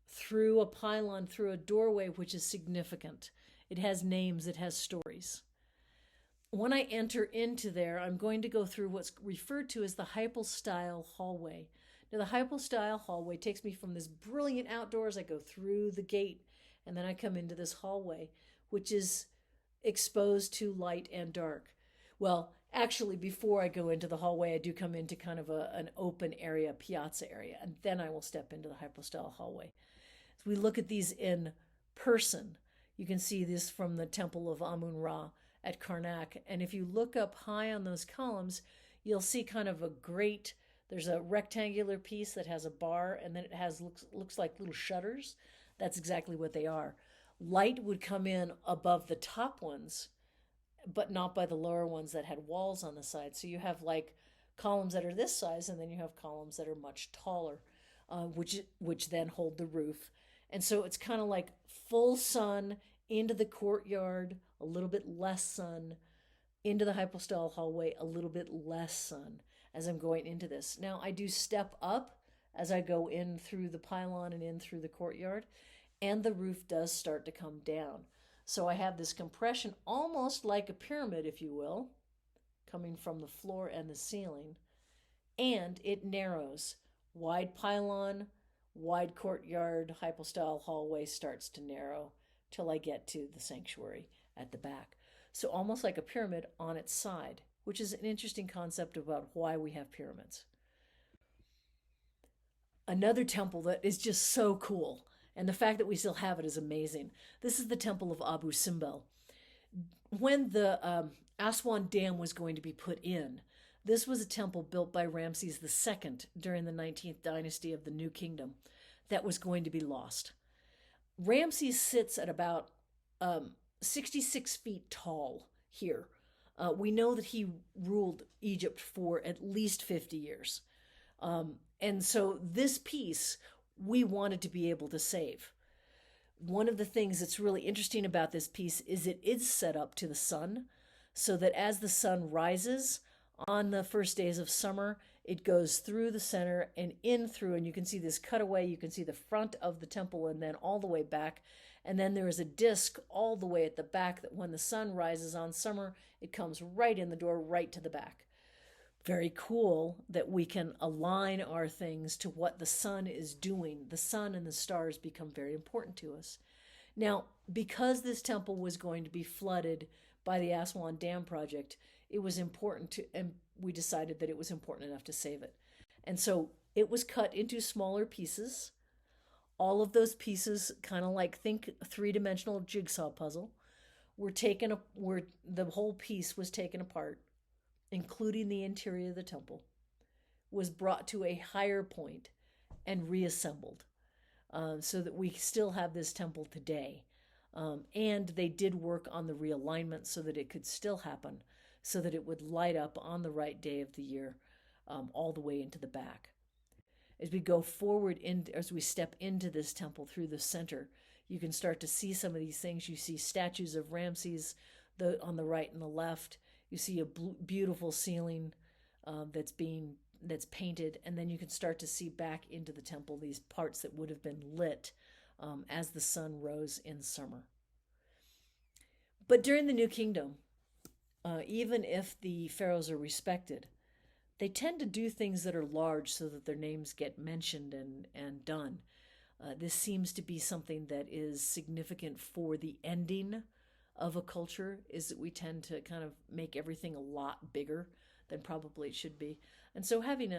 through a pylon, through a doorway, which is significant. It has names, it has stories. When I enter into there, I'm going to go through what's referred to as the hypostyle hallway. Now, the hypostyle hallway takes me from this brilliant outdoors. I go through the gate, and then I come into this hallway, which is exposed to light and dark. Well, actually, before I go into the hallway, I do come into kind of an open area, piazza area, and then I will step into the hypostyle hallway. As we look at these in person, you can see this from the Temple of Amun-Ra at Karnak. And if you look up high on those columns, you'll see kind of there's a rectangular piece that has a bar, and then it has looks like little shutters. That's exactly what they are. Light would come in above the top ones, but not by the lower ones that had walls on the side. So you have like columns that are this size, and then you have columns that are much taller, which then hold the roof. And so it's kind of like full sun into the courtyard, a little bit less sun, into the hypostyle hallway, a little bit less sun as I'm going into this. Now, I do step up as I go in through the pylon and in through the courtyard, and the roof does start to come down. So I have this compression, almost like a pyramid, if you will, coming from the floor and the ceiling, and it narrows. Wide pylon, wide courtyard, hypostyle hallway starts to narrow, till I get to the sanctuary at the back. So almost like a pyramid on its side, which is an interesting concept about why we have pyramids. Another temple that is just so cool, and the fact that we still have it is amazing. This is the Temple of Abu Simbel. When the Aswan Dam was going to be put in, this was a temple built by Ramses II during the 19th dynasty of the New Kingdom that was going to be lost. Ramses sits at about 66 feet tall here. We know that he ruled Egypt for at least 50 years. And so this piece we wanted to be able to save. One of the things that's really interesting about this piece is it is set up to the sun, so that as the sun rises on the first days of summer, it goes through the center and in through, and you can see this cutaway. You can see the front of the temple and then all the way back. And then there is a disc all the way at the back that when the sun rises on summer, it comes right in the door, right to the back. Very cool that we can align our things to what the sun is doing. The sun and the stars become very important to us. Now, because this temple was going to be flooded by the Aswan Dam project, it was important to, and we decided that it was important enough to save it. And so it was cut into smaller pieces. All of those pieces, kind of like think three-dimensional jigsaw puzzle, the whole piece was taken apart, including the interior of the temple, was brought to a higher point and reassembled, so that we still have this temple today. And they did work on the realignment so that it could still happen, so that it would light up on the right day of the year, all the way into the back. As we go forward, as we step into this temple through the center, you can start to see some of these things. You see statues of Ramses on the right and the left. You see a beautiful ceiling that's painted, and then you can start to see back into the temple these parts that would have been lit as the sun rose in summer. But during the New Kingdom, even if the pharaohs are respected, they tend to do things that are large so that their names get mentioned and done. This seems to be something that is significant for the ending of a culture, is that we tend to kind of make everything a lot bigger than probably it should be. And so having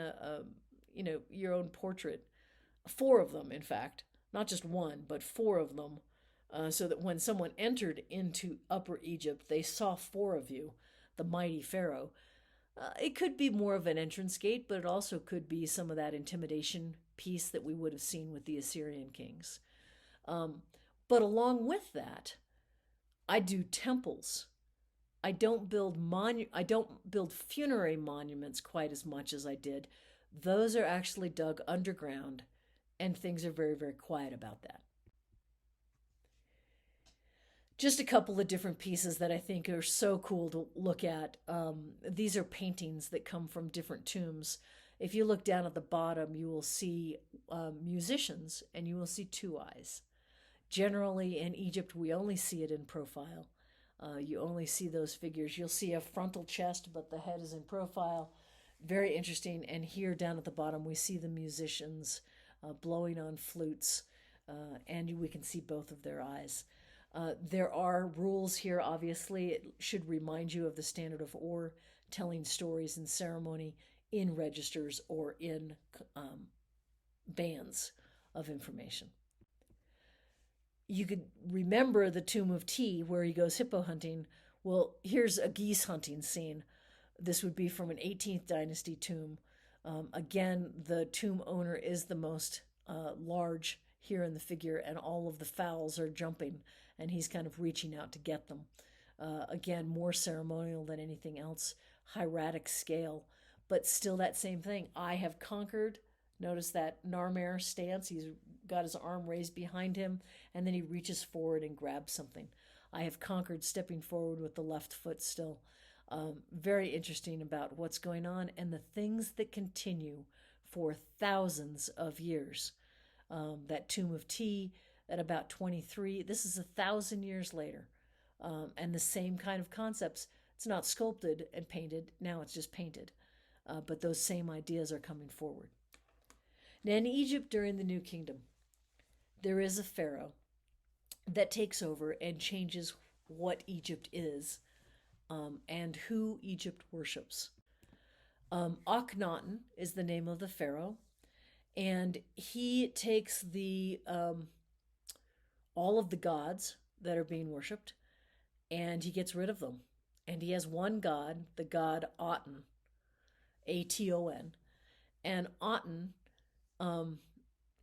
your own portrait, 4 of them, in fact, not just one, but 4 of them, so that when someone entered into Upper Egypt, they saw 4 of you, the mighty pharaoh. It could be more of an entrance gate, but it also could be some of that intimidation piece that we would have seen with the Assyrian kings. But along with that, I do temples. I don't build funerary monuments quite as much as I did. Those are actually dug underground, and things are very, very quiet about that. Just a couple of different pieces that I think are so cool to look at. These are paintings that come from different tombs. If you look down at the bottom, you will see musicians, and you will see 2 eyes. Generally, in Egypt, we only see it in profile. You only see those figures. You'll see a frontal chest, but the head is in profile. Very interesting. And here down at the bottom, we see the musicians blowing on flutes, and we can see both of their eyes. There are rules here, obviously. It should remind you of the standard of Ur, telling stories in ceremony, in registers, or in bands of information. You could remember the Tomb of Ti, where he goes hippo hunting. Well, here's a geese hunting scene. This would be from an 18th dynasty tomb. Again, the tomb owner is the most large here in the figure, and all of the fowls are jumping, and he's kind of reaching out to get them. Again, more ceremonial than anything else, hieratic scale, but still that same thing. I have conquered. Notice that Narmer stance. He's got his arm raised behind him, and then he reaches forward and grabs something. I have conquered, stepping forward with the left foot still. Very interesting about what's going on and the things that continue for thousands of years. That Tomb of Ti at about 23, this is 1,000 years later. And the same kind of concepts. It's not sculpted and painted, now it's just painted. But those same ideas are coming forward. Now in Egypt during the New Kingdom, there is a pharaoh, that takes over and changes what Egypt is, and who Egypt worships. Akhenaten is the name of the pharaoh, and he takes the all of the gods that are being worshipped, and he gets rid of them. And he has one god, the god Aten, Aton, and Aten um,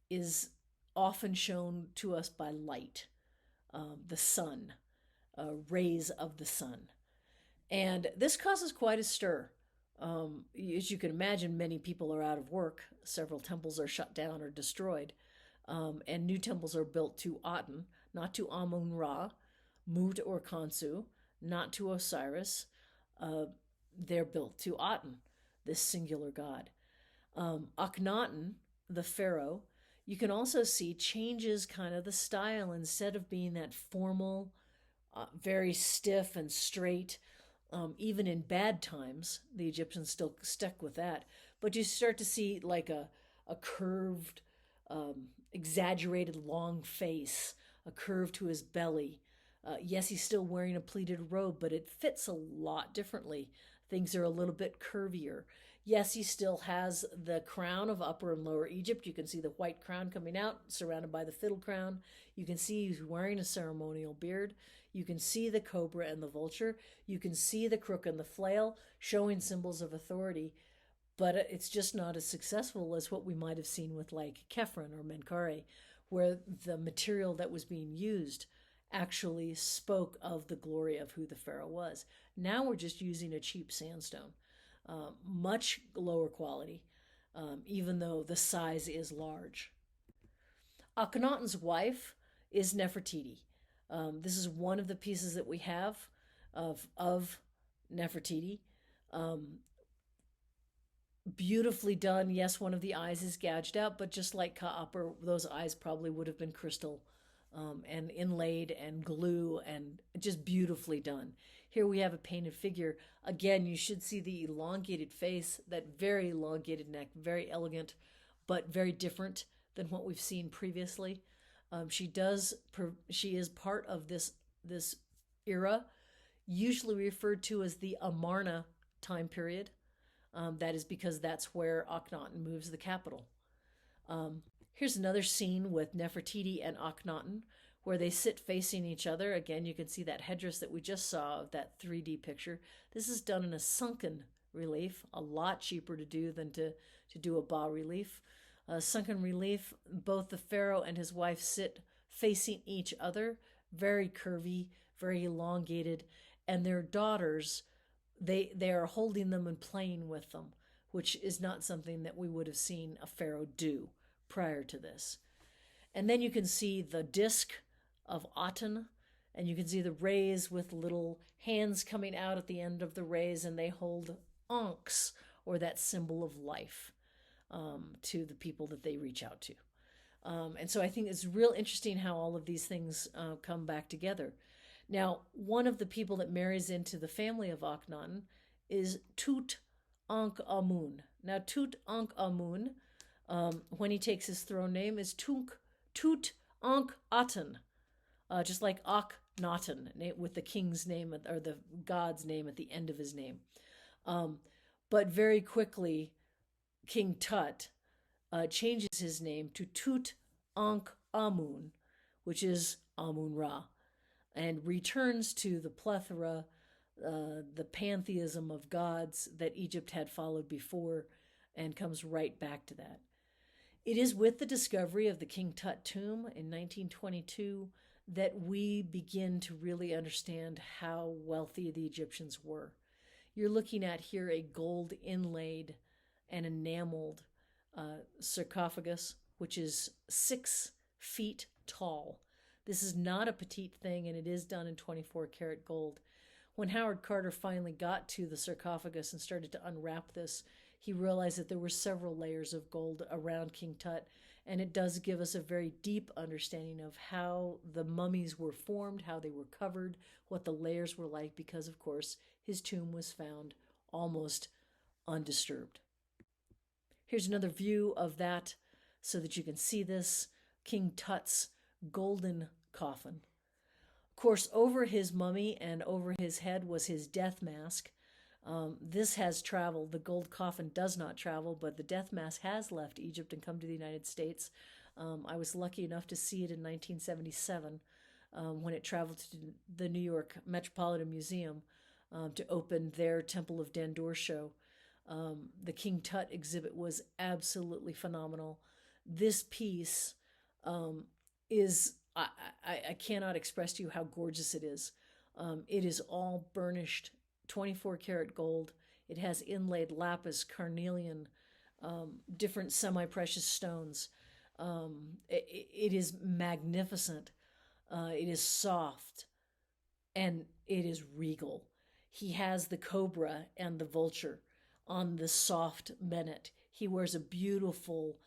is often shown to us by light, the sun, rays of the sun. And this causes quite a stir. As you can imagine, many people are out of work. Several temples are shut down or destroyed. And new temples are built to Aten, not to Amun Ra, Mut or Khonsu, not to Osiris. They're built to Aten, this singular god. Akhenaten, the pharaoh, you can also see changes kind of the style. Instead of being that formal, very stiff and straight, even in bad times, the Egyptians still stuck with that. But you start to see like a curved, exaggerated long face, a curve to his belly. Yes, he's still wearing a pleated robe, but it fits a lot differently. Things are a little bit curvier. Yes, he still has the crown of Upper and Lower Egypt. You can see the white crown coming out, surrounded by the fiddle crown. You can see he's wearing a ceremonial beard. You can see the cobra and the vulture. You can see the crook and the flail, showing symbols of authority. But it's just not as successful as what we might have seen with like Khephren or Menkaure, where the material that was being used actually spoke of the glory of who the pharaoh was. Now we're just using a cheap sandstone, much lower quality, even though the size is large. Akhenaten's wife is Nefertiti. This is one of the pieces that we have of Nefertiti. Um, Beautifully done. Yes, one of the eyes is gouged out, but just like Ka'apar, those eyes probably would have been crystal, and inlaid and glue and just beautifully done. Here we have a painted figure. Again, you should see the elongated face, that very elongated neck, very elegant, but very different than what we've seen previously. She does. She is part of this era, usually referred to as the Amarna time period. That is because that's where Akhenaten moves the capital. Here's another scene with Nefertiti and Akhenaten, where they sit facing each other. Again, you can see that headdress that we just saw of that 3D picture. This is done in a sunken relief, a lot cheaper to do than to do a bas relief. Sunken relief, both the pharaoh and his wife sit facing each other, very curvy, very elongated, and their daughters, they are holding them and playing with them, which is not something that we would have seen a pharaoh do prior to this. And then you can see the disc of Aten, and you can see the rays with little hands coming out at the end of the rays, and they hold ankhs, or that symbol of life, to the people that they reach out to. And so I think it's real interesting how all of these things come back together. Now, one of the people that marries into the family of Akhenaten is Tut Ankh Amun. Now, Tut Ankh Amun, when he takes his throne name, is Tut Ankh Aten, just like Akhenaten, with the king's name or the god's name at the end of his name. But very quickly, King Tut changes his name to Tut Ankh Amun, which is Amun Ra, and returns to the plethora, the pantheism of gods that Egypt had followed before, and comes right back to that. It is with the discovery of the King Tut tomb in 1922 that we begin to really understand how wealthy the Egyptians were. You're looking at here a gold inlaid and enameled sarcophagus, which is 6 feet tall. This is not a petite thing, and it is done in 24 karat gold. When Howard Carter finally got to the sarcophagus and started to unwrap this, he realized that there were several layers of gold around King Tut, and it does give us a very deep understanding of how the mummies were formed, how they were covered, what the layers were like, because, of course, his tomb was found almost undisturbed. Here's another view of that so that you can see this King Tut's golden coffin. course, over his mummy and over his head was his death mask. This has traveled. The gold coffin does not travel, but the death mask has left Egypt and come to the United States. I was lucky enough to see it in 1977 when it traveled to the New York Metropolitan Museum to open their Temple of Dendur show. The King Tut exhibit was absolutely phenomenal. This piece is, I cannot express to you how gorgeous it is. It is all burnished 24 karat gold. It has inlaid lapis, carnelian, different semi precious stones. It is magnificent. It is soft and it is regal. He has the cobra and the vulture on the soft menet. He wears a beautiful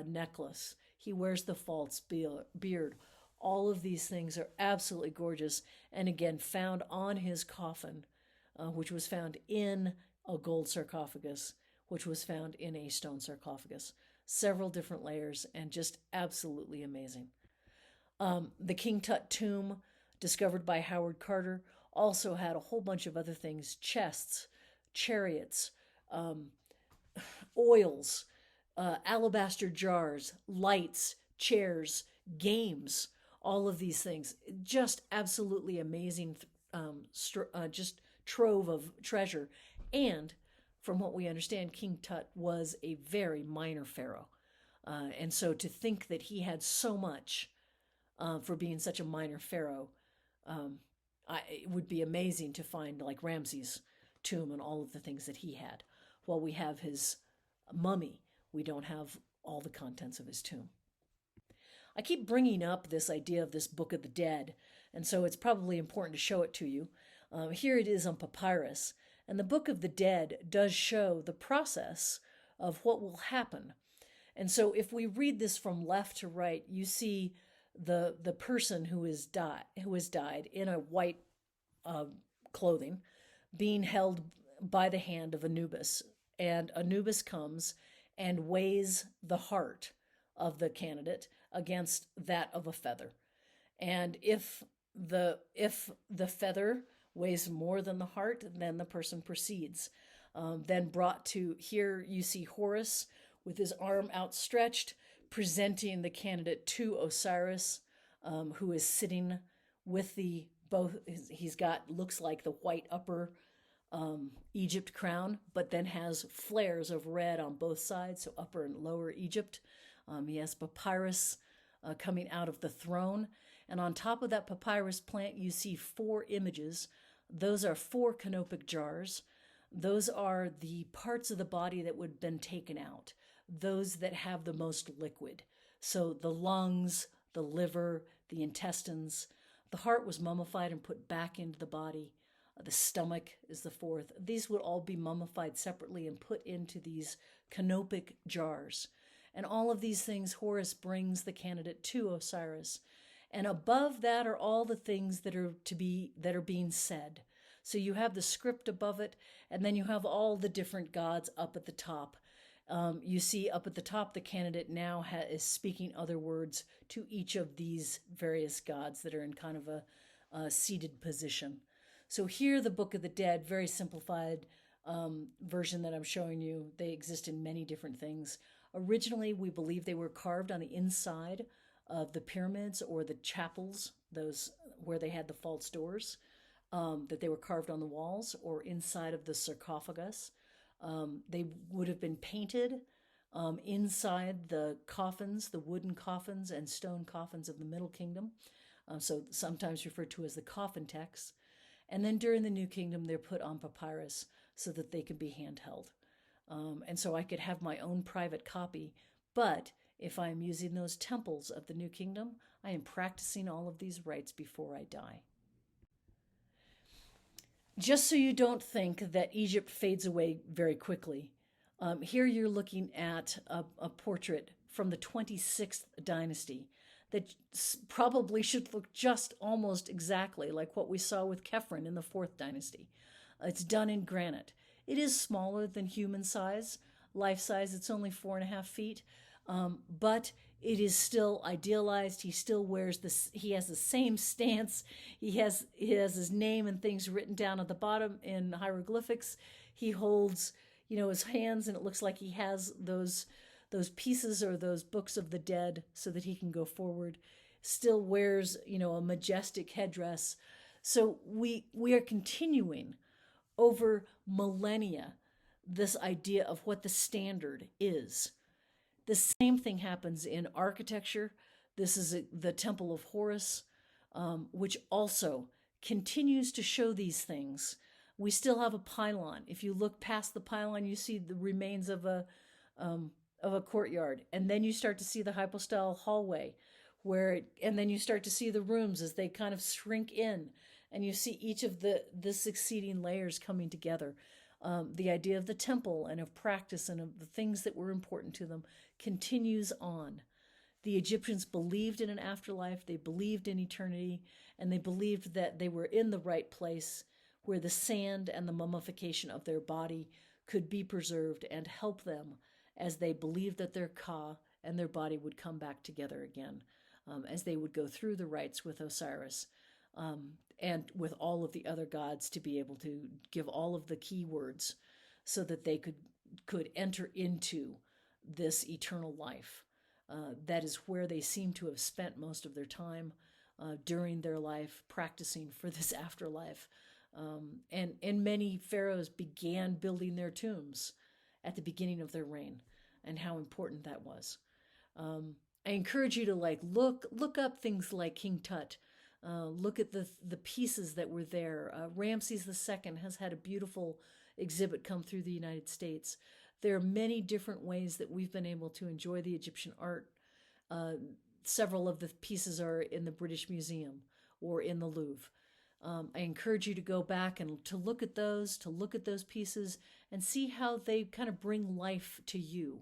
necklace. He wears the false beard. All of these things are absolutely gorgeous, and again, found on his coffin, which was found in a gold sarcophagus, which was found in a stone sarcophagus. Several different layers, and just absolutely amazing. The King Tut tomb, discovered by Howard Carter, also had a whole bunch of other things: chests, chariots, oils, alabaster jars, lights, chairs, games, all of these things. Just absolutely amazing, just trove of treasure. And from what we understand, King Tut was a very minor pharaoh. And so to think that he had so much for being such a minor pharaoh, it would be amazing to find like Ramses' tomb and all of the things that he had. While we have his mummy, we don't have all the contents of his tomb. I keep bringing up this idea of this Book of the Dead, and so it's probably important to show it to you. Here it is on papyrus, and the Book of the Dead does show the process of what will happen. And so if we read this from left to right, you see the person who has died in a white clothing, being held by the hand of Anubis. And Anubis comes and weighs the heart of the candidate against that of a feather. And if the feather weighs more than the heart, then the person proceeds. Then brought to, here you see Horus with his arm outstretched, presenting the candidate to Osiris, who is sitting with the both. He's got, looks like the white upper Egypt crown, but then has flares of red on both sides, so upper and lower Egypt. He has papyrus coming out of the throne, and on top of that papyrus plant, you see 4 images. Those are 4 canopic jars. Those are the parts of the body that would have been taken out, those that have the most liquid. So the lungs, the liver, the intestines. The heart was mummified and put back into the body. The stomach is the 4th. These would all be mummified separately and put into these canopic jars. And all of these things, Horus brings the candidate to Osiris. And above that are all the things that are being said. So you have the script above it, and then you have all the different gods up at the top. You see up at the top, the candidate now is speaking other words to each of these various gods that are in kind of a seated position. So here, the Book of the Dead, very simplified version that I'm showing you. They exist in many different things. Originally, we believe they were carved on the inside of the pyramids or the chapels, those where they had the false doors, that they were carved on the walls or inside of the sarcophagus. They would have been painted inside the coffins, the wooden coffins and stone coffins of the Middle Kingdom, so sometimes referred to as the coffin texts. And then during the New Kingdom, they're put on papyrus so that they can be handheld. And so I could have my own private copy, but if I'm using those temples of the New Kingdom, I am practicing all of these rites before I die. Just so you don't think that Egypt fades away very quickly, here you're looking at a portrait from the 26th dynasty that probably should look just almost exactly like what we saw with Khephren in the 4th dynasty. It's done in granite. It is smaller than human size, life size. It's only 4.5 feet, but it is still idealized. He still wears this. He has the same stance. He has his name and things written down at the bottom in hieroglyphics. He holds, his hands, and it looks like he has those pieces or those books of the dead so that he can go forward. Still wears, a majestic headdress. So we are continuing over millennia this idea of what the standard is. The same thing happens in architecture. This is the Temple of Horus, which also continues to show these things. We still have a pylon. If you look past the pylon, you see the remains of a courtyard, and then you start to see the hypostyle hallway, and then you start to see the rooms as they kind of shrink in, and you see each of the succeeding layers coming together. The idea of the temple and of practice and of the things that were important to them continues on. The Egyptians believed in an afterlife, they believed in eternity, and they believed that they were in the right place where the sand and the mummification of their body could be preserved and help them as they believed that their ka and their body would come back together again, as they would go through the rites with Osiris, and with all of the other gods, to be able to give all of the key words so that they could enter into this eternal life. That is where they seem to have spent most of their time during their life, practicing for this afterlife. And many pharaohs began building their tombs at the beginning of their reign, and how important that was. I encourage you to look up things like King Tut. Look at the pieces that were there. Ramses II has had a beautiful exhibit come through the United States. There are many different ways that we've been able to enjoy the Egyptian art. Several of the pieces are in the British Museum or in the Louvre. I encourage you to go back and to look at those pieces and see how they kind of bring life to you.